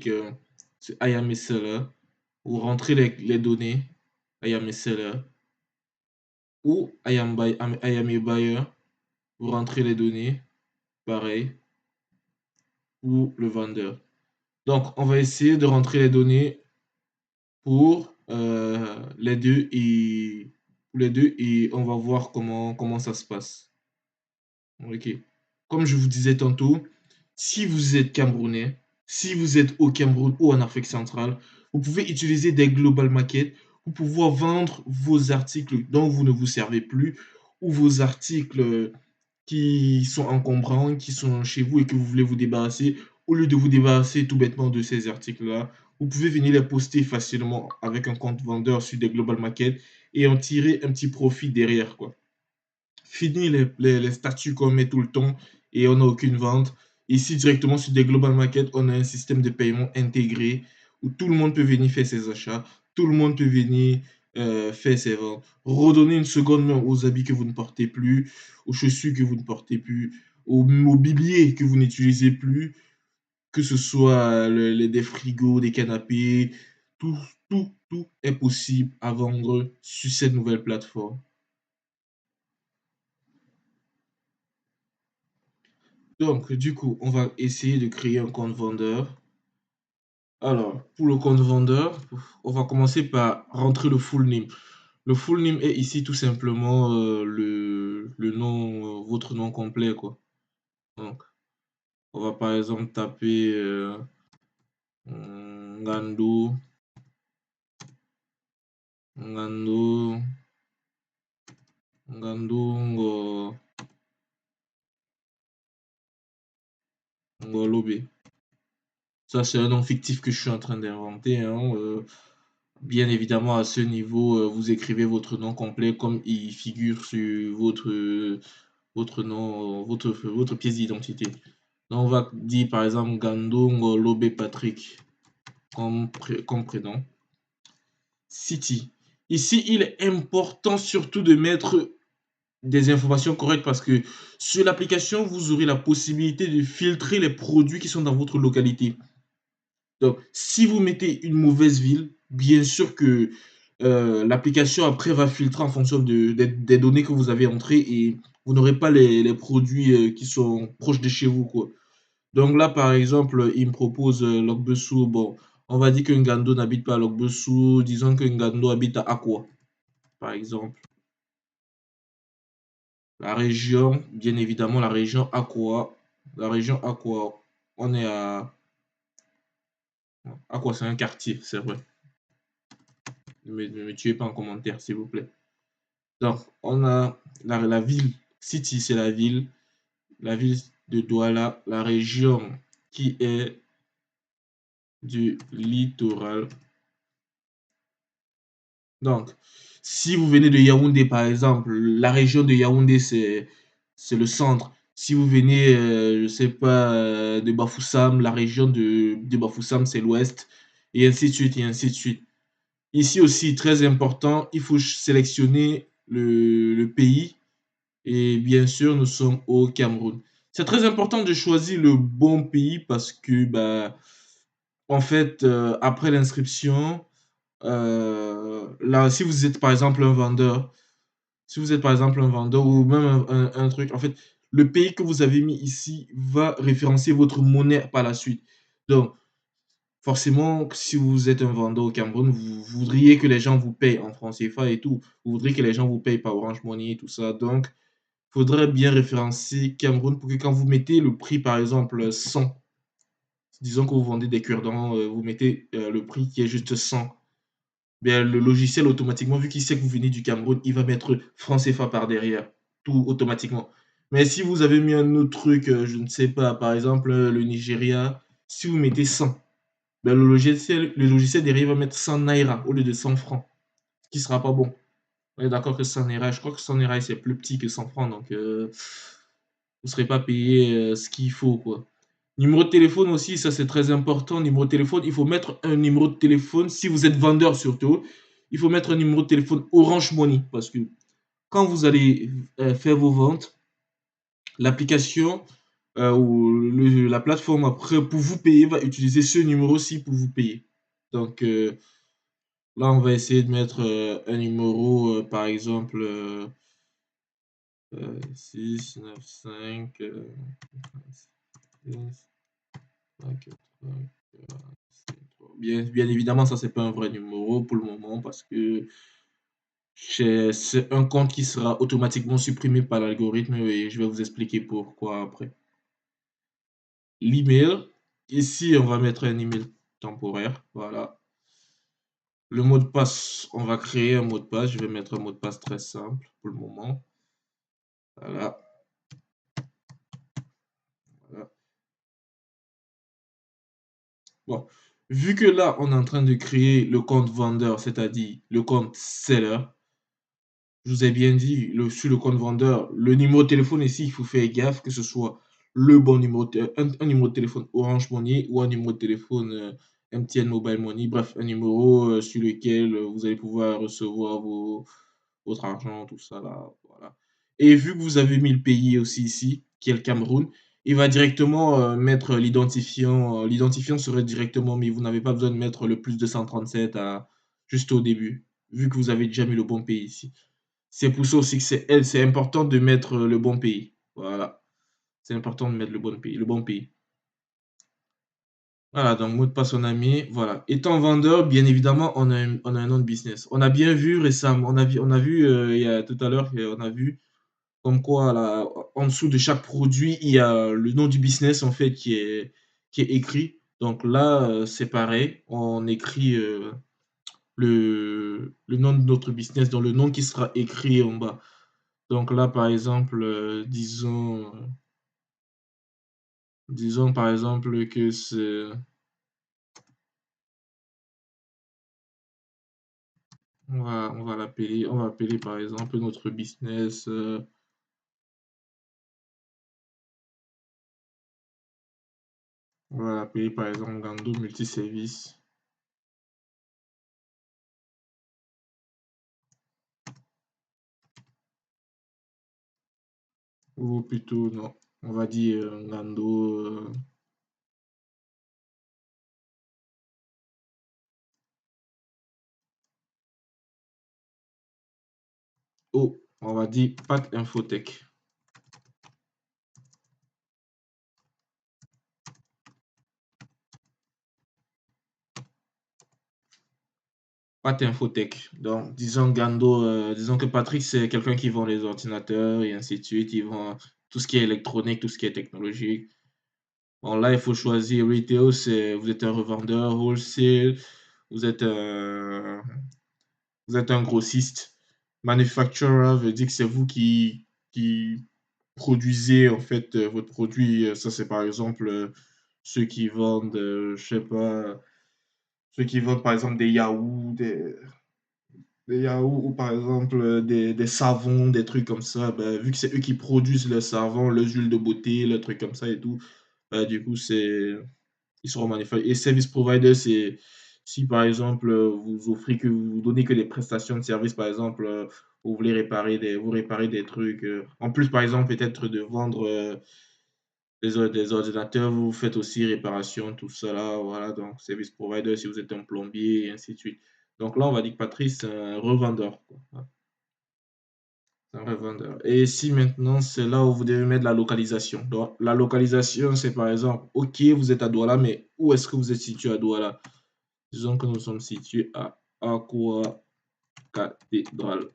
avec ce I am a seller. Vous rentrez les données, I am a seller ou I am a buyer. Vous rentrez les données, pareil, ou le vendeur. Donc, on va essayer de rentrer les données pour les deux et on va voir comment ça se passe. Ok. Comme je vous disais tantôt, si vous êtes Camerounais, si vous êtes au Cameroun ou en Afrique centrale, vous pouvez utiliser des global market pour pouvoir vendre vos articles dont vous ne vous servez plus ou vos articles qui sont encombrants, qui sont chez vous et que vous voulez vous débarrasser. Au lieu de vous débarrasser tout bêtement de ces articles-là, vous pouvez venir les poster facilement avec un compte vendeur sur des global market et en tirer un petit profit derrière, quoi. Fini les statuts qu'on met tout le temps et on n'a aucune vente. Ici, directement sur des global market, on a un système de paiement intégré où tout le monde peut venir faire ses achats, tout le monde peut venir faire ses ventes, redonner une seconde main aux habits que vous ne portez plus, aux chaussures que vous ne portez plus, au mobilier que vous n'utilisez plus, que ce soit des frigos, des canapés, tout, tout est possible à vendre sur cette nouvelle plateforme. Donc, du coup, on va essayer de créer un compte vendeur. Alors, pour le compte vendeur, on va commencer par rentrer le full name. Le full name est ici tout simplement le nom, votre nom complet, quoi. Donc, on va par exemple taper Ngando, Ngando, Ngando Ngolobe. Ça, c'est un nom fictif que je suis en train d'inventer, hein. Bien évidemment, à ce niveau, vous écrivez votre nom complet comme il figure sur votre nom, votre pièce d'identité. Donc, on va dire par exemple Gando Ngolobe Patrick comme prénom. City. Ici, il est important surtout de mettre des informations correctes parce que sur l'application, vous aurez la possibilité de filtrer les produits qui sont dans votre localité. Donc, si vous mettez une mauvaise ville, bien sûr que l'application après va filtrer en fonction des données que vous avez entrées et vous n'aurez pas les produits qui sont proches de chez vous, quoi. Donc là, par exemple, il me propose Logbesu. Bon, on va dire que Ngando n'habite pas à Logbesu. Disons que Ngando habite à Akwa, par exemple. La région, bien évidemment, la région Akwa. La région Akwa, on est à. Akwa, c'est un quartier, c'est vrai. Ne me tuez pas en commentaire, s'il vous plaît. Donc, on a la ville, City, c'est la ville de Douala, la région qui est du littoral. Donc, si vous venez de Yaoundé, par exemple, la région de Yaoundé, c'est le centre. Si vous venez, je sais pas, de Bafoussam, la région de Bafoussam, c'est l'ouest, et ainsi de suite, et ainsi de suite. Ici aussi, très important, il faut sélectionner le pays. Et bien sûr, nous sommes au Cameroun. C'est très important de choisir le bon pays parce que, bah, en fait, après l'inscription, là, si vous êtes par exemple un vendeur, si vous êtes par exemple un vendeur ou même un truc, en fait, le pays que vous avez mis ici va référencer votre monnaie par la suite. Donc, forcément, si vous êtes un vendeur au Cameroun, vous voudriez que les gens vous payent en francs CFA et tout. Vous voudriez que les gens vous payent par Orange Money et tout ça. Donc, faudrait bien référencer Cameroun pour que quand vous mettez le prix, par exemple, 100, disons que vous vendez des cure-dents, vous mettez le prix qui est juste 100. Bien, le logiciel, automatiquement, vu qu'il sait que vous venez du Cameroun, il va mettre franc CFA par derrière, tout automatiquement. Mais si vous avez mis un autre truc, je ne sais pas, par exemple, le Nigeria, si vous mettez 100, ben, le logiciel derrière va mettre 100 naira au lieu de 100 francs, ce qui sera pas bon. On est d'accord que 100 naira, je crois que 100 naira, c'est plus petit que 100 francs, donc vous ne serez pas payé ce qu'il faut, quoi. Numéro de téléphone aussi, ça c'est très important. Numéro de téléphone, il faut mettre un numéro de téléphone. Si vous êtes vendeur surtout, il faut mettre un numéro de téléphone Orange Money parce que quand vous allez faire vos ventes, l'application ou la plateforme après pour vous payer va utiliser ce numéro-ci pour vous payer. Donc là, on va essayer de mettre, un numéro, par exemple, 695, 6, 80, bien évidemment, ça, c'est pas un vrai numéro pour le moment parce que c'est un compte qui sera automatiquement supprimé par l'algorithme et je vais vous expliquer pourquoi après. L'email, ici, on va mettre un email temporaire, voilà. Le mot de passe, on va créer un mot de passe. Je vais mettre un mot de passe très simple pour le moment. Voilà, voilà. Bon, vu que là, on est en train de créer le compte vendeur, c'est-à-dire le compte seller, je vous ai bien dit, sur le compte vendeur, le numéro de téléphone ici, il faut faire gaffe que ce soit le bon numéro, un numéro de téléphone Orange Money ou un numéro de téléphone MTN Mobile Money, bref, un numéro sur lequel vous allez pouvoir recevoir votre argent, tout ça là, voilà. Et vu que vous avez mis le pays aussi ici, qui est le Cameroun, il va directement mettre l'identifiant. L'identifiant serait directement mis. Vous n'avez pas besoin de mettre le plus 237 juste au début, vu que vous avez déjà mis le bon pays ici. C'est pour ça aussi que c'est important de mettre le bon pays. Voilà, c'est important de mettre le bon pays. Voilà, donc mot de passe on a mis, voilà. Étant vendeur, bien évidemment, on a un nom de business. On a bien vu récemment, on a vu il y a tout à l'heure, on a vu comme quoi là, en dessous de chaque produit, il y a le nom du business en fait qui est écrit. Donc là, c'est pareil, on écrit le nom de notre business dans le nom qui sera écrit en bas. Donc là, par exemple, disons par exemple que c'est on va appeler par exemple notre business, on va l'appeler par exemple Gando Multiservice ou plutôt non, on va dire, Gando, on va dire Pack Infotech. Pack Infotech. Donc disons Gando, disons que Patrick, c'est quelqu'un qui vend les ordinateurs et ainsi de suite. Il vend tout ce qui est électronique, tout ce qui est technologique. Bon là, il faut choisir retail, c'est vous êtes un revendeur, wholesale, vous êtes un vous êtes un grossiste. Manufacturer veut dire que c'est vous qui produisez en fait votre produit. Ça, c'est par exemple ceux qui vendent, je sais pas, ceux qui vendent par exemple des yaourts ou par exemple des savons, des trucs comme ça. Ben, vu que c'est eux qui produisent le savon, les huiles de beauté, les trucs comme ça et tout, ben, du coup, ils seront manufacturés. Et service provider, c'est si par exemple vous donnez que des prestations de service, par exemple, vous voulez vous réparer des trucs. En plus, par exemple, peut-être de vendre des ordinateurs, vous faites aussi réparation, tout ça là, voilà. Donc, service provider si vous êtes un plombier et ainsi de suite. Donc là, on va dire que Patrice, c'est un revendeur, quoi. Voilà, c'est un revendeur. Et ici, maintenant, c'est là où vous devez mettre la localisation. Donc, la localisation, c'est par exemple, OK, vous êtes à Douala, mais où est-ce que vous êtes situé à Douala? Disons que nous sommes situés à Aqua Cathédrale.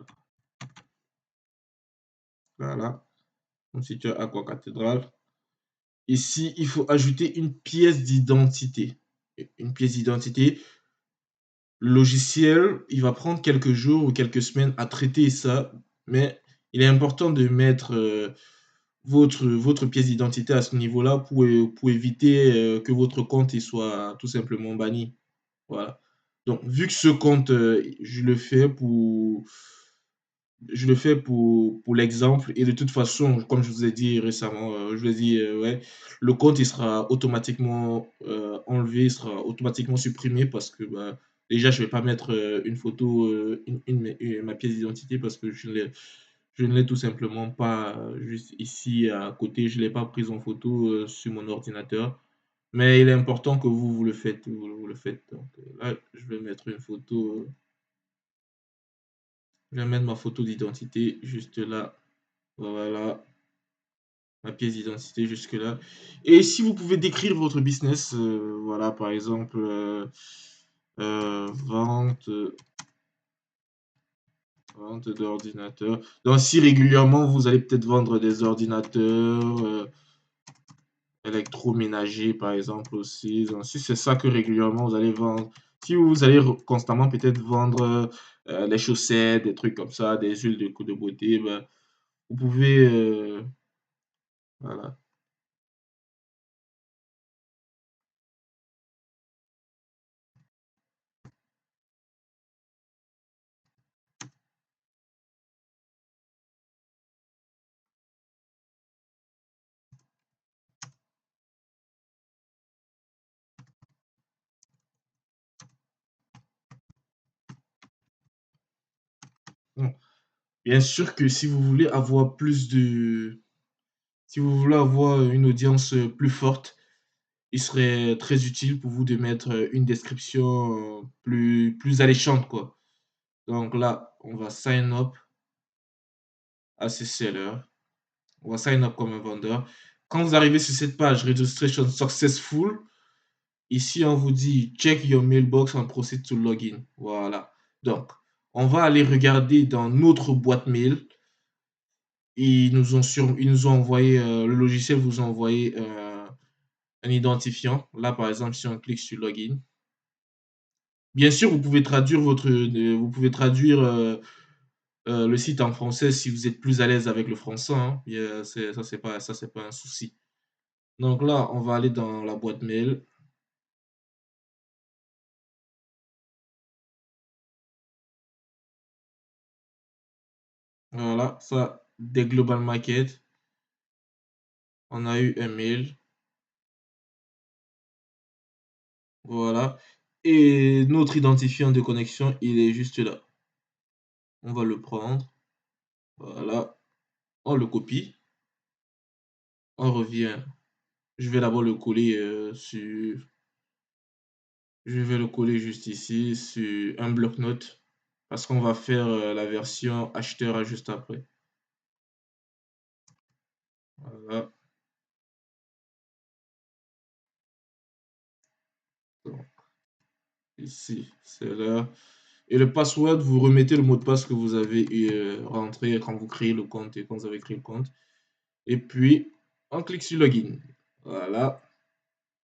Voilà, nous sommes situés à Aqua Cathédrale. Ici, il faut ajouter une pièce d'identité. Une pièce d'identité. Le logiciel, il va prendre quelques jours ou quelques semaines à traiter ça, mais il est important de mettre votre pièce d'identité à ce niveau-là pour éviter que votre compte il soit tout simplement banni. Voilà. Donc, vu que ce compte, je le fais pour l'exemple et de toute façon, comme je vous ai dit récemment, je vous ai dit, ouais, le compte, il sera automatiquement, enlevé, il sera automatiquement supprimé parce que, bah, déjà, je vais pas mettre, une photo, une ma pièce d'identité parce que Je ne l'ai tout simplement pas, juste ici à côté, je ne l'ai pas prise en photo, sur mon ordinateur. Mais il est important que vous le faites, vous le faites. Donc, là, je vais mettre une photo, je vais mettre ma photo d'identité juste là. Voilà, ma pièce d'identité jusque là. Et si vous pouvez décrire votre business, voilà, par exemple, vente, vente d'ordinateurs. Donc si régulièrement vous allez peut-être vendre des ordinateurs, électroménagers par exemple aussi. Donc si c'est ça que régulièrement vous allez vendre, si vous allez constamment peut-être vendre des chaussettes, des trucs comme ça, des huiles de beauté, ben, vous pouvez, voilà. Bon, bien sûr que si vous voulez avoir plus de, si vous voulez avoir une audience plus forte, il serait très utile pour vous de mettre une description plus alléchante, quoi. Donc là, on va sign up as a seller. On va sign up comme un vendeur. Quand vous arrivez sur cette page registration successful, ici on vous dit check your mailbox and proceed to login. Voilà. Donc, on va aller regarder dans notre boîte mail. Ils nous ont envoyé, le logiciel vous a envoyé un identifiant. Là, par exemple, si on clique sur login, bien sûr, vous pouvez traduire le site en français si vous êtes plus à l'aise avec le français, hein. Ça, c'est pas un souci. Donc là, on va aller dans la boîte mail. Voilà, ça, des Global Market. On a eu un mail. Voilà. Et notre identifiant de connexion, il est juste là. On va le prendre. Voilà. On le copie. On revient. Je vais d'abord le coller sur. Je vais le coller juste ici sur un bloc-notes parce qu'on va faire la version acheteur juste après. Voilà. Donc, ici, c'est là. Et le password, vous remettez le mot de passe que vous avez rentré quand vous créez le compte et quand vous avez créé le compte. Et puis, on clique sur Login. Voilà.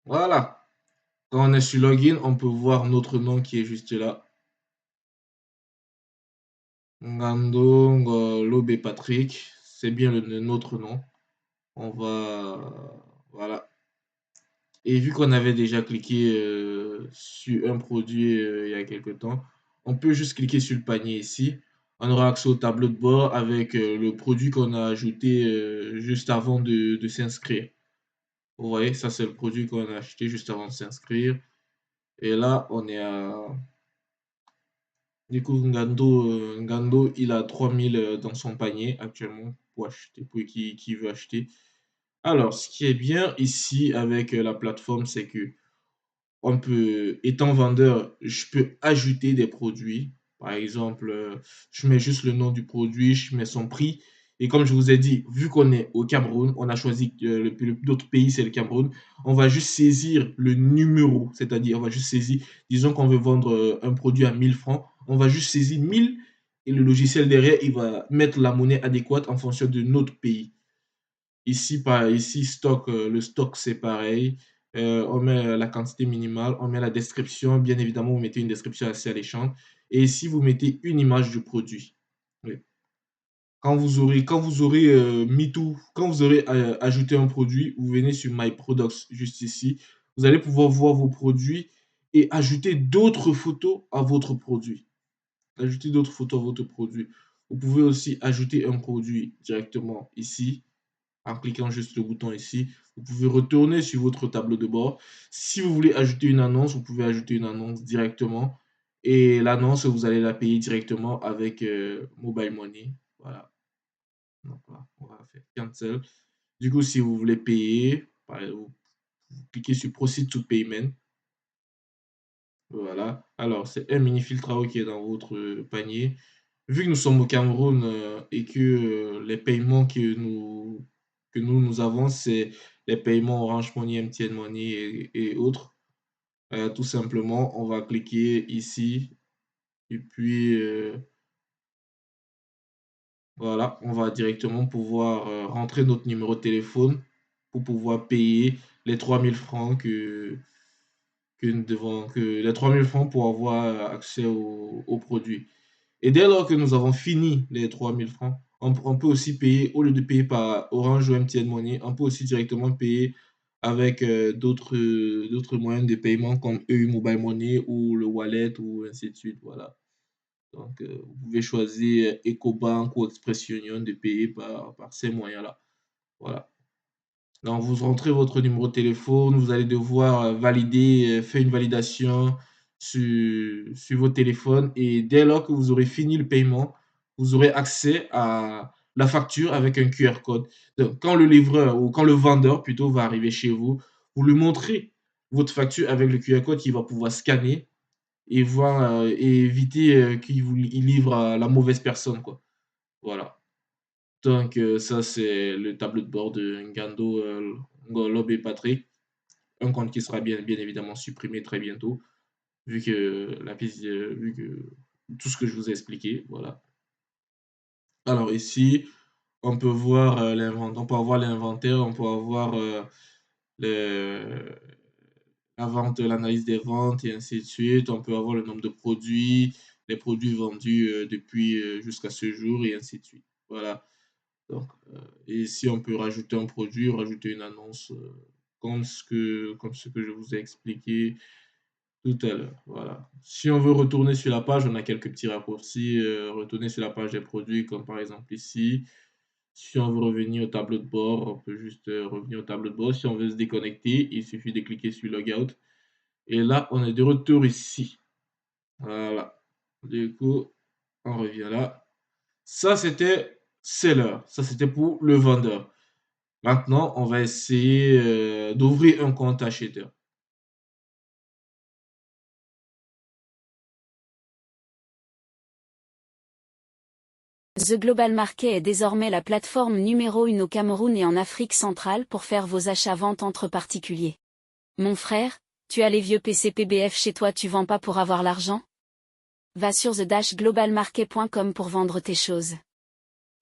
Voilà. Quand on est sur Login, on peut voir notre nom qui est juste là. Ngando Lobé Patrick. C'est bien notre nom. On va. Voilà. Et vu qu'on avait déjà cliqué sur un produit il y a quelque temps, on peut juste cliquer sur le panier ici. On aura accès au tableau de bord avec le produit qu'on a ajouté juste avant de s'inscrire. Vous voyez, ça c'est le produit qu'on a acheté juste avant de s'inscrire. Et là, on est à... Du coup, Ngando, il a 3000 dans son panier actuellement pour acheter, pour qui veut acheter. Alors, ce qui est bien ici avec la plateforme, c'est que on peut, étant vendeur, je peux ajouter des produits. Par exemple, je mets juste le nom du produit, je mets son prix. Et comme je vous ai dit, vu qu'on est au Cameroun, on a choisi que l'autre pays, c'est le Cameroun. On va juste saisir le numéro, c'est-à-dire on va juste saisir, disons qu'on veut vendre un produit à 1000 francs, on va juste saisir 1000 et le logiciel derrière, il va mettre la monnaie adéquate en fonction de notre pays. Ici, stock, le stock, c'est pareil. On met la quantité minimale, on met la description. Bien évidemment, vous mettez une description assez alléchante. Et ici, vous mettez une image du produit. Oui. Quand vous aurez mis tout, quand vous aurez ajouté un produit, vous venez sur My Products, juste ici. Vous allez pouvoir voir vos produits et ajouter d'autres photos à votre produit. Ajouter d'autres photos à votre produit. Vous pouvez aussi ajouter un produit directement ici en cliquant juste le bouton ici. Vous pouvez retourner sur votre tableau de bord. Si vous voulez ajouter une annonce, vous pouvez ajouter une annonce directement. Et l'annonce, vous allez la payer directement avec Mobile Money. Voilà. Donc voilà, on va faire cancel. Du coup, si vous voulez payer, vous cliquez sur Proceed to Payment. Voilà. Alors, c'est un mini filtre qui est dans votre panier. Vu que nous sommes au Cameroun et que les paiements que nous avons, c'est les paiements Orange Money, MTN Money et autres, tout simplement, on va cliquer ici et puis voilà, on va directement pouvoir rentrer notre numéro de téléphone pour pouvoir payer les 3 000 francs que nous devons, que les 3 000 francs pour avoir accès au produit. Et dès lors que nous avons fini les 3 000 francs, on peut aussi payer, au lieu de payer par Orange ou MTN Money, on peut aussi directement payer avec d'autres moyens de paiement comme EU Mobile Money ou le wallet ou ainsi de suite. Voilà. Donc, vous pouvez choisir EcoBank ou Express Union de payer par ces moyens-là. Voilà. Donc, vous rentrez votre numéro de téléphone, vous allez devoir valider, faire une validation sur votre téléphone et dès lors que vous aurez fini le paiement, vous aurez accès à la facture avec un QR code. Donc, quand le livreur ou quand le vendeur plutôt va arriver chez vous, vous lui montrez votre facture avec le QR code qu'il va pouvoir scanner et voir et éviter il livre à la mauvaise personne, quoi. Voilà. Donc, ça, c'est le tableau de bord de Ngando, Ngolob et Patrick. Un compte qui sera bien évidemment supprimé très bientôt, vu que tout ce que je vous ai expliqué, voilà. Alors ici, on peut voir l'inventaire, on peut avoir le la vente, l'analyse des ventes et ainsi de suite. On peut avoir le nombre de produits, les produits vendus depuis jusqu'à ce jour et ainsi de suite. Voilà. Donc, et ici, on peut rajouter un produit, rajouter une annonce comme ce que je vous ai expliqué tout à l'heure. Voilà. Si on veut retourner sur la page, on a quelques petits raccourcis. Retourner sur la page des produits, comme par exemple ici. Si on veut revenir au tableau de bord, on peut juste revenir au tableau de bord. Si on veut se déconnecter, il suffit de cliquer sur Logout. Et là, on est de retour ici. Voilà. Du coup, on revient là. Ça, c'était seller. Ça, c'était pour le vendeur. Maintenant, on va essayer d'ouvrir un compte acheteur. The Global Market est désormais la plateforme numéro 1 au Cameroun et en Afrique centrale pour faire vos achats-ventes entre particuliers. Mon frère, tu as les vieux PC PBF chez toi, tu vends pas pour avoir l'argent? Va sur the-globalmarket.com pour vendre tes choses.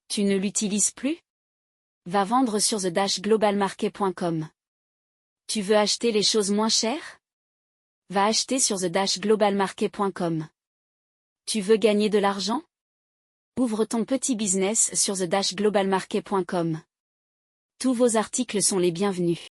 Tu ne l'utilises plus? Va vendre sur the-globalmarket.com. Tu veux acheter les choses moins chères? Va acheter sur the-globalmarket.com. Tu veux gagner de l'argent? Ouvre ton petit business sur the-globalmarket.com. Tous vos articles sont les bienvenus.